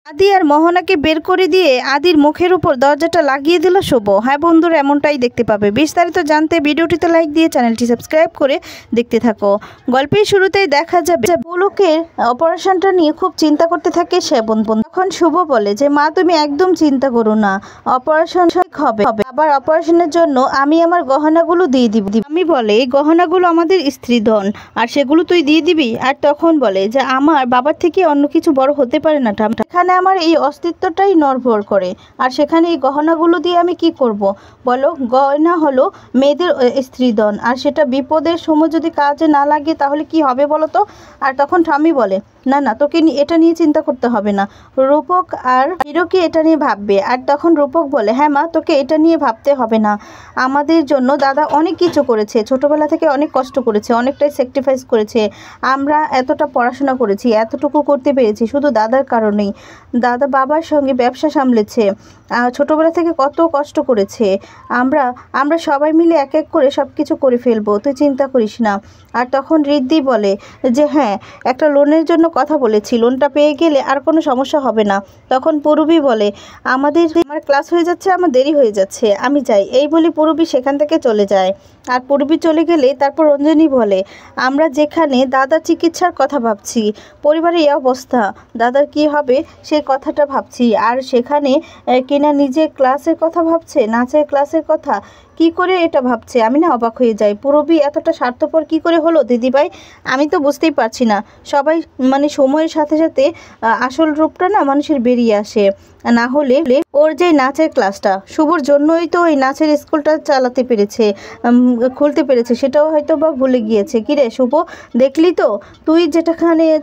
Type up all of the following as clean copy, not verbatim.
আদি আর মোহনাকে বের করে দিয়ে আদির মুখের উপর দরজাটা লাগিয়ে দিল শুভ। হ্যাঁ বন্ধুরা, এমনটাই দেখতে পাবে। বিস্তারিত জানতে ভিডিওটিতে লাইক দিয়ে চ্যানেলটি সাবস্ক্রাইব করে দেখতে থাকো। গল্পের শুরুতেই দেখা যাবে পুলকের অপারেশনটা নিয়ে খুব চিন্তা করতে থাকে শ্রাবণ। তখন শুভ বলে যে মা, তুমি একদম চিন্তা করো না, অপারেশন হবে। আবার অপারেশনের জন্য আমি আমার গহনাগুলো দিয়ে দিব। আমি বলে এই গহনাগুলো আমাদের স্ত্রীধন, আর সেগুলো তুই দিয়ে দিবি। আর তখন বলে যে আমার বাবার থেকে অন্য কিছু বড় হতে পারে না, এখানে আমার এই অস্তিত্বটাই নড়বড় করে। আর সেখানে এই গহনাগুলো দিয়ে আমি কি করব বলো? গয়না হলো মেয়েদের স্ত্রীধন, আর সেটা বিপদের সময় যদি কাজে না লাগে তাহলে কি হবে বলো তো? আর তখন ঠাম্মি বলে না না, তোকে এটা নিয়ে চিন্তা করতে হবে না, রূপক আর হিরোকে এটা নিয়ে ভাববে। আর তখন রূপক বলে হ্যাঁ মা, তোকে এটা নিয়ে ভাবতে হবে না, আমাদের জন্য দাদা অনেক কিছু করেছে, ছোটবেলা থেকে অনেক কষ্ট করেছে, অনেকটাই স্যাক্রিফাইস করেছে। আমরা এতটা পড়াশোনা করেছি, এতটুকু করতে পেরেছি শুধু দাদার কারণেই। দাদা বাবার সঙ্গে ব্যবসা সামলেছে, ছোটবেলা থেকে কত কষ্ট করেছে। আমরা সবাই মিলে এক এক করে সব কিছু করে ফেলবো, তুই চিন্তা করিস না। আর তখন ঋদ্ধি বলে যে হ্যাঁ, একটা লোনের জন্য কথা বলেছি, লোনটা পেয়ে গেলে আর কোনো সমস্যা হবে না। তখন পূরবী বলে আমার ক্লাস হয়ে যাচ্ছে, আমার দেরি হয়ে যাচ্ছে, আমি যাই। এই বলে পূরবী সেখান থেকে চলে যায়। আর পূরবী চলে গেলে তারপর রঞ্জনী বলে আমরা যেখানে দাদার চিকিৎসার কথা ভাবছি, পরিবারের এই অবস্থা, দাদার কি হবে সেই কথাটা ভাবছি, আর সেখানে কিনা নিজে ক্লাসের কথা ভাবছে, নাচের ক্লাসের কথা। কি করে এটা ভাবছে? আমি না অবাক হয়ে যাই, পূরবী এতটা স্বার্থপর কি করে হলো দিদিভাই? আমি তো বুঝতেই পারছি না। সবাই মানে সময়ের সাথে সাথে আসল রূপটা না মানুষের বেরিয়ে আসে। না হলে ওর যে নাচের ক্লাসটা, শুভর জন্যই তো ওই নাচের স্কুলটা চালাতে পেরেছে, খুলতে পেরেছে, সেটাও হয়তো বা ভুলে গিয়েছে। কিরে শুভ, দেখলি তো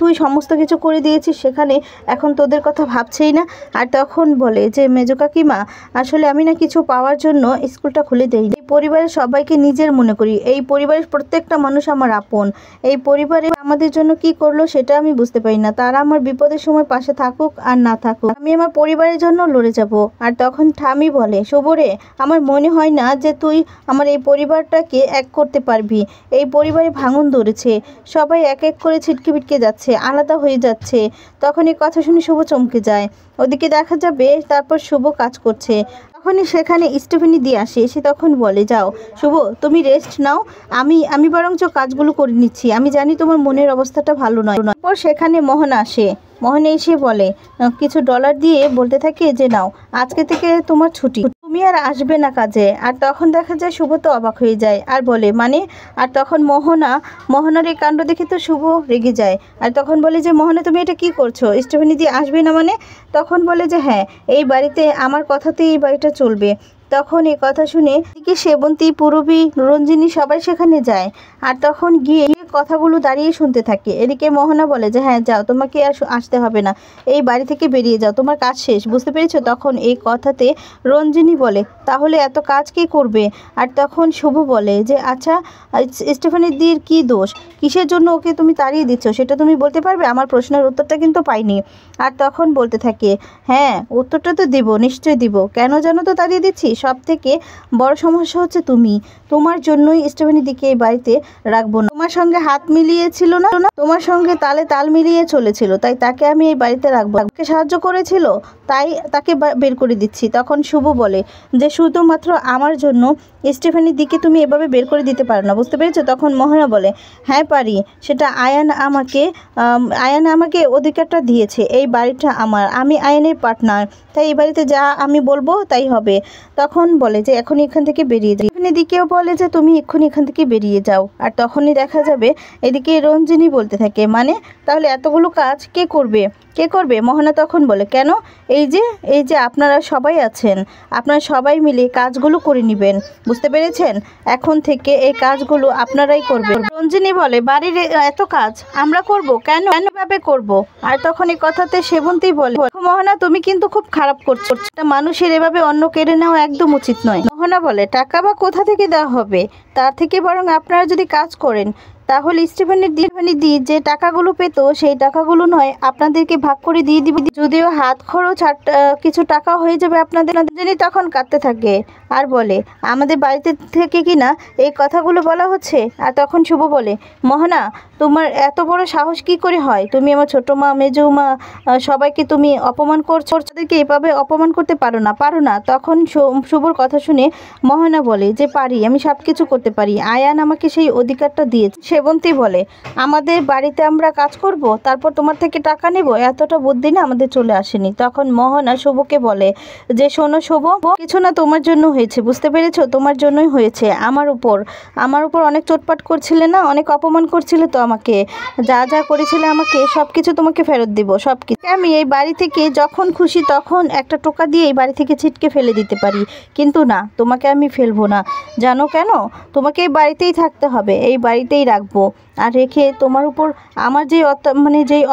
তুই সমস্ত কিছু করে দিয়েছিস, সেখানে এখন তোদের কথা ভাবছেই না। আর তখন বলে যে মেজো কাকিমা, আসলে আমি না কিছু পাওয়ার জন্য স্কুলটা খুলে দেইনি। এই পরিবারের সবাইকে নিজের মনে করি, এই পরিবারের প্রত্যেকটা মানুষ আমার আপন। এই পরিবারে আমাদের জন্য কি করলো সেটা আমি বুঝতে পারি না। তারা আমার বিপদের সময় পাশে থাকুক আর না থাকুক, আমি আমার পরিবারের জন্য লড়ে যাব। আর তখন ঠামি বলে শুভরে, আমার মনে হয় না যে তুই আমার এই পরিবারটাকে এক করতে পারবি। এই পরিবারে ভাঙন ধরেছে, সবাই এক এক করে ছিটকে পিটকে যাচ্ছে, আলাদা হয়ে যাচ্ছে। তখন এই কথা শুনে শুভ চমকে যায়। ওদিকে দেখা যাবে তারপর শুভ কাজ করছে, তখনই সেখানে স্টিফেনি দিয়ে আসে। এসে তখন বলে যাও শুভ, তুমি রেস্ট নাও, আমি বরঞ্চ কাজগুলো করে নিচ্ছি, আমি জানি তোমার মনের অবস্থাটা ভালো নয়। তারপর সেখানে মোহন আসে। মোহন এসে বলে কিছু ডলার দিয়ে বলতে থাকে যে নাও, আজকে থেকে তোমার ছুটি, তুমি আর আসবে না কাজে। আর তখন দেখা যায় শুভ তো অবাক হয়ে যায় আর বলে মানে? আর তখন মোহনার এই কাণ্ড দেখে তো শুভ রেগে যায়। আর তখন বলে যে মোহনা, তুমি এটা কি করছো? স্টিফেনি দিয়ে আসবে না মানে? তখন বলে যে হ্যাঁ, এই বাড়িতে আমার কথাতেই এই বাড়িটা চলবে। তখন এই কথা শুনে এদিকে সেবন্তী, পূরবী, রঞ্জিনী সবাই সেখানে যায়। আর তখন গিয়ে কথাগুলো দাঁড়িয়ে শুনতে থাকে। এদিকে মোহনা বলে যে হ্যাঁ যাও, তোমাকে আর আসতে হবে না, এই বাড়ি থেকে বেরিয়ে যাও, তোমার কাজ শেষ, বুঝতে পেরেছো? তখন এই কথাতে রঞ্জিনী বলে তাহলে এত কাজ কে করবে? আর তখন শুভ বলে যে আচ্ছা, স্টিফেনি দির কি দোষ, কিসের জন্য ওকে তুমি তাড়িয়ে দিচ্ছ সেটা তুমি বলতে পারবে? আমার প্রশ্নের উত্তরটা কিন্তু পাইনি। আর তখন বলতে থাকে হ্যাঁ, উত্তরটা তো দিব, নিশ্চয়ই দিব, কেন জানো তো তাড়িয়ে দিচ্ছি? সব থেকে বড় সমস্যা হচ্ছে তুমি, তোমার জন্যই স্টিফেনির দিকে এই বাড়িতে রাখবো না। তোমার সঙ্গে হাত মিলিয়েছিল না, তোমার সঙ্গে তালে তাল মিলিয়ে চলেছিল, তাই তাকে আমি এই বাড়িতে রাখবো। তাকে সাহায্য করেছিল তাই তাকে বের করে দিচ্ছি। তখন শুভ বলে যে শুধুমাত্র আমার জন্য স্টিফেনির দিকে তুমি এভাবে বের করে দিতে পারো না, বুঝতে পেরেছো? তখন মোহনা বলে হ্যাঁ পারি, সেটা আয়ান আমাকে অধিকারটা দিয়েছে, এই বাড়িটা আমার, আমি আয়ানের পার্টনার, তাই এই বাড়িতে যা আমি বলবো তাই হবে। তখন বলে যে এখনই এখান থেকে বেরিয়ে যাও। এদিকেও বলে যে তুমি এক্ষুনি এখান থেকে বেরিয়ে যাও। আর তখনই দেখা যাবে এদিকে রঞ্জিনী বলতে থাকে মানে তাহলে এতগুলো কাজ কে করবে? মোহনা তখন বলে কেন, এই যে আপনারা সবাই আছেন, আপনারা সবাই মিলে কাজগুলো করে নেবেন, বুঝতে পেরেছেন? এখন থেকে এই কাজগুলো আপনারাই করবেন। রঞ্জিনী বলে বাড়ির এত কাজ আমরা করব কেন, ভাবে করব? আর তখন এই কথাতে সেবন্তী বলে মোহনা, তুমি কিন্তু খুব খারাপ করছো, মানুষের এভাবে অন্ন কেড়ে নেওয়া একদম উচিত নয়। মোহনা বলে টাকা বা কোথা থেকে দেওয়া হবে, তার থেকে বরং আপনারা যদি কাজ করেন, তাহলে স্টিফেনি দি যে টাকাগুলো পেত সেই টাকাগুলো নয় আপনাদেরকে ভাগ করে দিয়ে দিবে, যদিও হাত খরচ আর কিছু টাকা হয়ে যাবে আপনাদের। যিনি তখন কাঁদতে থাকে আর বলে আমাদের বাড়িতে থেকে কিনা এই কথাগুলো বলা হচ্ছে। আর তখন শুভ বলে মোহনা তোমার এত বড় সাহস কি করে হয়, তুমি আমার ছোট মা মেজো মা সবাইকে তুমি অপমান করছো, তাদেরকে এভাবে অপমান করতে পারো না। তখন শুভর কথা শুনে মোহনা বলে যে পারি, আমি সব কিছু করতে পারি, আয়ান আমাকে সেই অধিকারটা দিয়েছে। সেবন্তী বলে আমাদের বাড়িতে আমরা কাজ করব তারপর তোমার থেকে টাকা নেব, এতটা বুদ্ধি না আমাদের চলে আসেনি। তখন মোহনা শুভকে বলে যে শোনো শুভ, কিছু না তোমার জন্য হয়েছে, বুঝতে পেরেছো, তোমার জন্যই হয়েছে। আমার উপর অনেক চোটপাট করছিলে না, অনেক অপমান করছিলে, তো আমাকে যা করেছিলে আমাকে সব কিছু তোমাকে ফেরত দিব, সব কিছু। আমি এই বাড়ি থেকে যখন খুশি তখন একটা টোকা দিয়ে এই বাড়ি থেকে ছিটকে ফেলে দিতে পারি, কিন্তু না, তোমাকে আমি ফেলবো না। জানো কেন? তোমাকে এই বাড়িতেই থাকতে হবে, এই বাড়িতেই রাখবো। আর রেখে তোমার উপর আমার যেই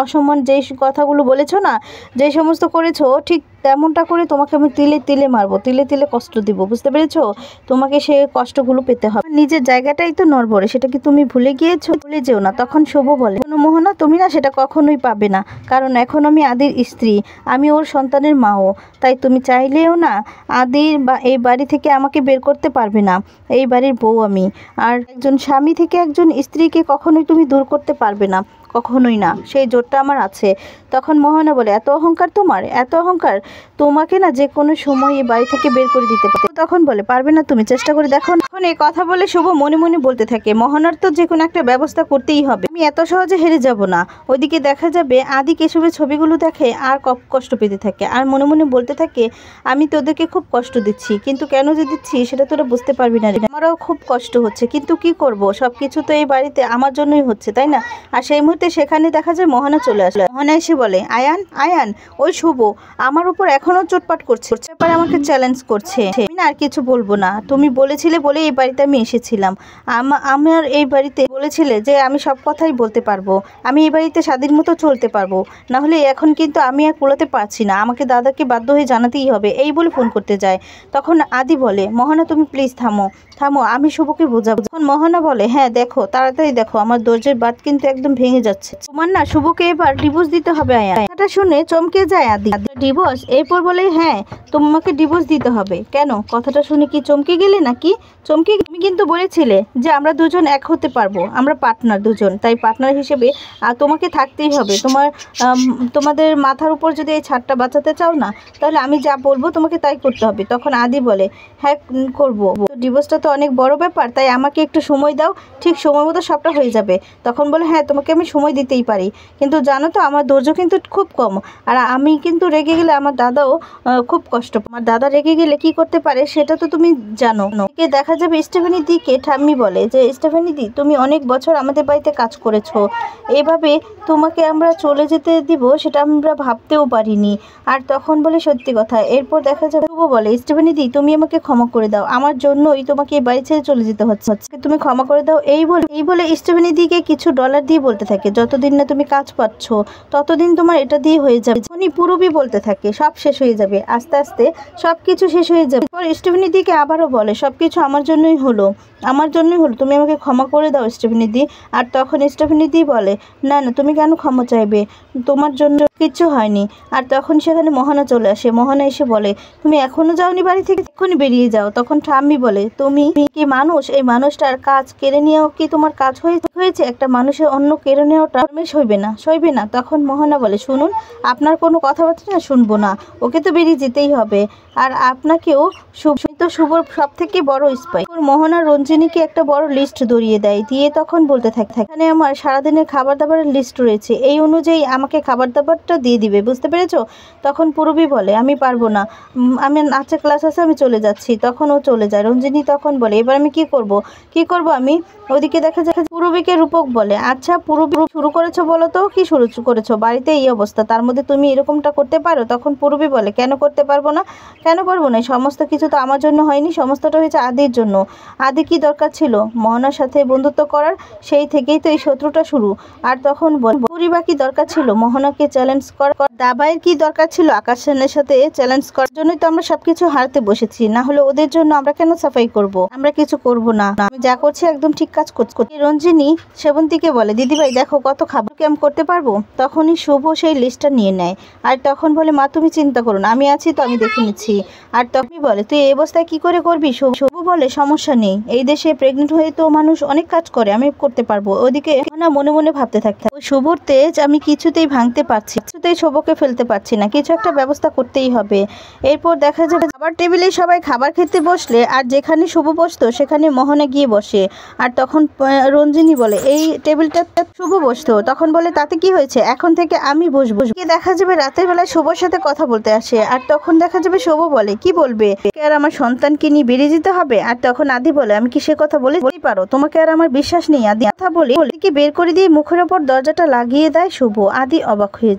অসম্মান, যেই কথাগুলো বলেছো না, যেই সমস্ত করেছো, ঠিক তেমনটা করে তোমাকে আমি তিলে তিলে মারবো, তিলে তিলে কষ্ট দিব, বুঝতে পেরেছো? তোমাকে সে কষ্টগুলো পেতে হবে। নিজের জায়গাটাই তো নড়বড়ে, সেটা কি তুমি ভুলে গিয়েছো? ভুলে যেও না। তখন শুভ বলে মোহনা তুমি না সেটা কখনোই পাবে না, কারণ এখন আমি আদির স্ত্রী, আমি ওর সন্তানের মাও, তাই তুমি চাইলেও না আদির বা এই বাড়ি থেকে আমাকে বের করতে পারবে না। এই বাড়ির বউ আমি, আর একজন স্বামী থেকে একজন স্ত্রীকে কখনোই তুমি দূর করতে পারবে না, কখনোই না, সেই জোরটা আমার আছে। তখন মোহনা বলে এত অহংকার তোমার, এত অহংকার, তোমাকে না যে কোনো সময় এই বাড়ি থেকে বের করে দিতে পারে। তখন বলে পারবে না, তুমি চেষ্টা করে দেখো। এখন এই কথা বলে শুভ মনে মনে বলতে থাকে মোহনার তো যে কোনো একটা ব্যবস্থা করতেই হবে, আমি এত সহজে হেরে যাব না। ওইদিকে দেখা যাবে আদি কেশবের ছবিগুলো দেখে আর কষ্ট পেতে থাকে, আর মনে মনে বলতে থাকে আমি তোদেরকে খুব কষ্ট দিচ্ছি, কিন্তু কেন যে দিচ্ছি সেটা তোরা বুঝতে পারবি না, আমারও খুব কষ্ট হচ্ছে, কিন্তু কি করব, সব কিছু তো এই বাড়িতে আমার জন্যই হচ্ছে, তাই না? আর সেই মুহূর্তে সেখানে দেখা যায় মোহনা চলে আসে। মোহনা এসে বলে আয়ান ওই শুভ আমার উপর এখনো চোটপাট করছে, ব্যাপারে আমাকে চ্যালেঞ্জ করছে, আমি না আর কিছু বলবো না, তুমি বলেছিলে বলে এই বাড়িতে আমি এসেছিলাম, আমার এই বাড়িতে বলেছিলে যে আমি সব কথাই বলতে পারবো, আমি এই বাড়িতে স্বাধীন মতো চলতে পারবো, না হলে এখন কিন্তু আমি আর কুলাতে পারছি না, আমাকে দাদাকে বাধ্য হয়ে জানাতেই হবে, এই বলে ফোন করতে যায়। তখন আদি বলে মোহনা তুমি প্লিজ থামো, আমি শুভকে বোঝাবো। তখন মোহনা বলে হ্যাঁ দেখো, তাড়াতাড়ি দেখো, আমার ধৈর্যের বাঁধ কিন্তু একদম ভেঙে যাচ্ছে, তোমার না শুভকে এবার ডিভোর্স দিতে হবে। আয়ান এটা শুনে চমকে যায় আদি, ডিভোর্স? এরপর বলে হ্যাঁ তোমাকে ডিভোর্স দিতে হবে। কেন? কথাটা শুনে কি চমকে গেলে নাকি? তুমি কিন্তু বলেছিলে যে আমরা দুজন এক হতে পারবো, আমরা পার্টনার দুজন, তাই পার্টনার হিসেবে তোমাকে থাকতেই হবে, তোমাদের মাথার উপর যদি এই ছাদটা বাঁচাতে চাও না, তাহলে আমি যা বলবো তোমাকে তাই করতে হবে। তখন আদি বলে হ্যাঁ করবো, ডিভোর্সটা তো অনেক বড় ব্যাপার, তাই আমাকে একটু সময় দাও, ঠিক সময় মতো সবটা হয়ে যাবে। তখন বলে হ্যাঁ তোমাকে আমি সময় দিতেই পারি, কিন্তু জানো তো আমার ধৈর্য কিন্তু খুব কম, আর আমি কিন্তু রেগে গেলে আমার দাদাও খুব কষ্ট, আমার দাদা রেগে গেলে কি করতে পারে সেটা তো তুমি জানো। দেখা যাবে স্টিফেনি দিকে ঠাম্মি বলে যে স্টিফেনি দি তুমি অনেক বছর আমাদের বাড়িতে কাজ করেছো, এভাবে তোমাকে আমরা চলে যেতে দিব সেটা আমরা ভাবতেও পারিনি। আর তখন বলে সত্যি কথা। এরপর দেখা যাবে শুভ বলে স্টিফেনি দি তুমি আমাকে ক্ষমা করে দাও, আমার জন্যই তোমাকে এই বাড়ি ছেড়ে চলে যেতে হচ্ছে, তুমি ক্ষমা করে দাও। এই বলে স্টিফেনি দিকে কিছু ডলার দিয়ে বলতে থাকে যতদিন না তুমি কাজ পাচ্ছ ততদিন তোমার এটা দিয়ে হয়ে যাবে। উনি পুরোপুরি বলতে থাকে সব শেষ হয়ে যাবে, আস্তে আস্তে সব কিছু শেষ হয়ে যাবে। পর স্টিফেনি দিকে আবারও বলে সবকিছু আমার জন্যই হলো, তুমি আমাকে ক্ষমা করে দাও স্টিফেনি দি। আর তখন স্টিফেনি দি বলে না তুমি কেন ক্ষমা চাইবে, তোমার জন্য কিচ্ছু হয়নি। আর তখন সেখানে মোহনা চলে আসে, মোহনা এসে বলে তুমি এখনো যাওনি বাড়ি থেকে, এক্ষুনি বেরিয়ে যাও। তখন ঠাম্মি বলে তুমি কি মানুষ, এই মানুষটার কাজ কেড়ে নেওয়া কি তোমার কাজ হয়েছে? একটা মানুষের অন্য কেড়ে নেওয়াটা সইবে না। তখন মোহনা বলে শুনুন আপনার কোনো কথাবার্তা না শুনবো না, ওকে তো বেরিয়ে যেতেই হবে, আর আপনাকেও শুভর সব থেকে বড় স্পাই। মোহনা রঞ্জিনীকে একটা বড় লিস্ট ধরিয়ে দেয়, দিয়ে তখন বলতে থাকে এখানে আমার সারাদিনের খাবার দাবারের লিস্ট রয়েছে, এই অনুযায়ী আমাকে খাবার দাবারটা দিয়ে দিবে, বুঝতে পেরেছো? তখন পূরবী বলে আমি পারবো না, আমি নাচের ক্লাস আছে, আমি চলে যাচ্ছি। তখন ও চলে যায়। রঞ্জিনী তখন বলে এবার আমি কি করব আমি? ওদিকে দেখা যায় পূরবীকে রূপক বলে আচ্ছা পূরবী শুরু করেছো বলো তো, কি শুরু করেছো? বাড়িতে এই অবস্থা, তার মধ্যে তুমি এরকমটা করতে পারো? তখন পূরবী বলে কেন করতে পারবো না, সমস্ত কিছু তো আমার জন্য হয়নি, সমস্তটা হয়েছে আদির জন্য। আদি কি দরকার ছিল মোহনার সাথে বন্ধুত্ব করার? সেই থেকেই তো এই শত্রুটা শুরু। আর তখন বল পূর্বা কি দরকার ছিল মোহনাকে চ্যালেঞ্জ করার? দাবাইয়ের কি দরকার ছিল আকাশ সেনের সাথে চ্যালেঞ্জ করার? জন্যই তো আমরা সবকিছু হারতে বসেছি, না হলে ওদের জন্য আমরা কেন সাফাই করব? আমরা কিছু করব না, আমি যা করছি একদম ঠিক কাজ করছি। রঞ্জিনী সেবন্তীকে বলে, দিদিভাই দেখো কত খাবার কি আমি করতে পারবো? তখনই শুভ সেই লিস্টটা নিয়ে নেয় আর তখন বলে, মা তুমি চিন্তা করো না, আমি আছি তো, আমি দেখে নিচ্ছি। আর তখন বলে, তুই এই অবস্থায় কি করে করবি? শুভ বলে, সমস্যা নেই, এই দেশে প্রেগনেন্ট হয়ে তো মানুষ অনেক কাজ করে, আমি করতে পারবো। ওদিকে না মনে মনে ভাবতে থাকতে, ওই শুভর তেজ আমি কিছুতেই ভাঙতে পারছি, কিছুতেই শুভকে ফেলতে পারছি না, কিছু একটা ব্যবস্থা করতেই হবে। এরপর দেখা যাবে খাবার টেবিলে সবাই খাবার খেতে বসলে আর যেখানে শুভ বসতো সেখানে মোহনা গিয়ে বসে। আর তখন রঞ্জিনী বলে, এই টেবিলটা শুভ বসতো। তখন বলে, তাতে কি হয়েছে, এখন থেকে আমি বসবো। দেখা যাবে রাতের বেলায় শুভর সাথে কথা বলতে আসে আর তখন দেখা যাবে শুভ বলে, কি বলবে, আর আমার সন্তানকে নিয়ে বেরিয়ে যেতে হবে? আর তখন আদি বলে, আমি কি সে কথা বলতেই পারো, তোমাকে আর আমার বিশ্বাস নেই। আদি কথা বলে কি বের করে দিয়ে মুখের ওপর দরজাটা লাগিয়ে দেয় শুভ। আদি অবাক হয়ে